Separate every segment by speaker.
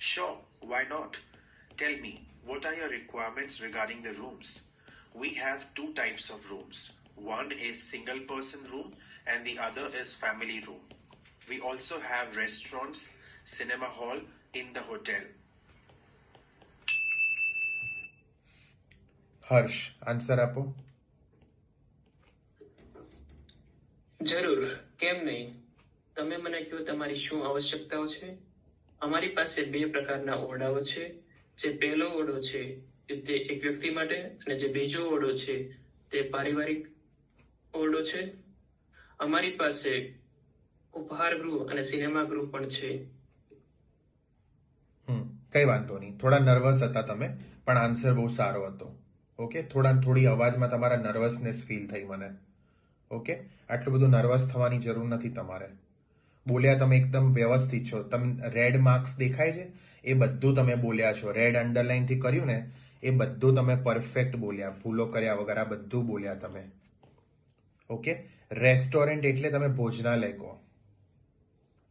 Speaker 1: Sure, why not? Tell me, what are your requirements regarding the rooms? We have two types of rooms. One is single person room and the other is family room. We also have restaurants, cinema hall in the hotel.
Speaker 2: Harsh, answer આપો.
Speaker 3: જરૂર, કેમ નહીં. તમે મને કહો તમારી શું આવશ્યકતાઓ છે. અમારી પાસે બે પ્રકારના ઓરડાઓ છે. જે પહેલો ઓરડો છે તે એક વ્યક્તિ માટે અને જે બીજો ઓરડો છે તે પારિવારિક ઓરડો છે. અમારી પાસે ઉપહાર ગૃહ અને સિનેમા ગૃહ પણ છે.
Speaker 2: કઈ વાંધો નહીં, થોડા નર્વસ હતા તમે, પણ આન્સર બહુ સારો હતો. ઓકે, થોડી અવાજમાં તમારા નર્વસનેસ ફીલ થઈ મને. ઓકે, આટલું બધું નર્વસ થવાની જરૂર નથી તમારે. બોલ્યા તમે એકદમ વ્યવસ્થિત છો. તમે રેડ માર્ક્સ દેખાય છે એ બધું તમે બોલ્યા છો. રેડ અંડરલાઈન થી કર્યું ને એ બધું તમે પરફેક્ટ બોલ્યા, ભૂલો કર્યા વગર આ બધું બોલ્યા તમે. ઓકે, રેસ્ટોરન્ટ એટલે તમે ભોજનાલય કહો.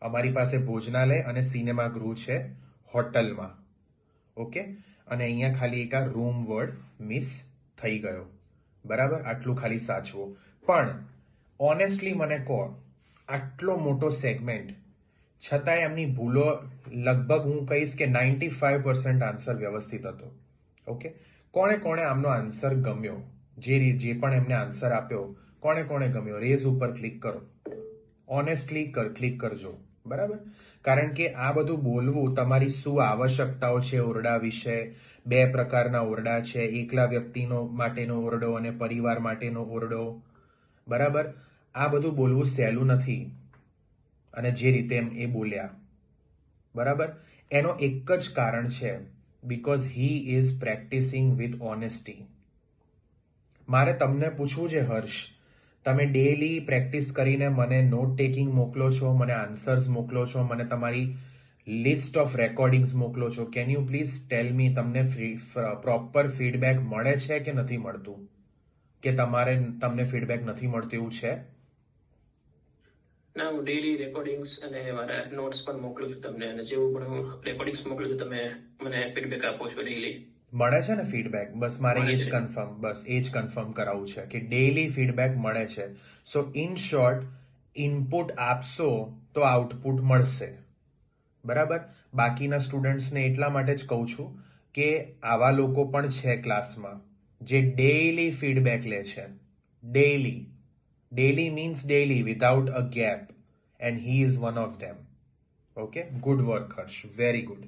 Speaker 2: અમારી પાસે ભોજનાલય અને સિનેમા ગૃહ છે હોટલમાં. ઓકે, અને અહીંયા ખાલી એક આ રૂમ વર્ડ મિસ થઈ ગયો. બરાબર, આટલું ખાલી સાચવો. પણ ઓનેસ્ટલી મને કહો, આટલો મોટો સેગમેન્ટ છતાંય એમની ભૂલો લગભગ હું કહીશ કે 95% આન્સર વ્યવસ્થિત હતો. ઓકે, કોણે આમનો આન્સર ગમ્યો? જે પણ એમને આન્સર આપ્યો, કોણે ગમ્યો? રેઝ ઉપર ક્લિક કરો. ઓનેસ્ટલી ક્લિક કરજો. બરાબર, કારણ કે આ બધું બોલવું તમારી શું આવશ્યકતાઓ છે ઓરડા વિશે. બે પ્રકારના ઓરડા છે, એકલા વ્યક્તિનો માટેનો ઓરડો અને પરિવાર માટેનો ઓરડો. બરાબર, આ બધું બોલવું સહેલું નથી. અને જે રીતે એ બોલ્યા, બરાબર, એનો એક જ કારણ છે, because he is practising with honesty. મારે તમને પૂછવું છે હર્ષ, તમે ડેલી પ્રેક્ટિસ કરીને મને નોટ ટેકિંગ મોકલો છો, મને આન્સર્સ મોકલો છો, મને તમારી લિસ્ટ ઓફ રેકોર્ડિંગ્સ મોકલો છો. કેન યુ પ્લીઝ ટેલ મી તમને પ્રોપર ફીડબેક મળે છે કે નથી મળતું? કે તમને ફીડબેક નથી મળતું એવું છે?
Speaker 3: ના, હું ડેલી રેકોર્ડિંગ્સ અને મારા નોટ્સ પણ મોકલું છું તમને, અને જેવું પણ હું રેકોર્ડિંગ્સ મોકલું છું તમે મને ફીડબેક આપો છો ડેલી.
Speaker 2: મળે છે ને ફીડબેક? બસ મારે એ જ કન્ફર્મ કરાવવું છે કે ડેલી ફીડબેક મળે છે. સો ઇન શોર્ટ, ઇનપુટ આપશો તો આઉટપુટ મળશે. બરાબર, બાકીના સ્ટુડન્ટ્સને એટલા માટે જ કહું છું કે આવા લોકો પણ છે ક્લાસમાં જે ડેઈલી ફીડબેક લે છે. Daily means daily without a gap, and he is one of them. Okay, good work Harsh, very good.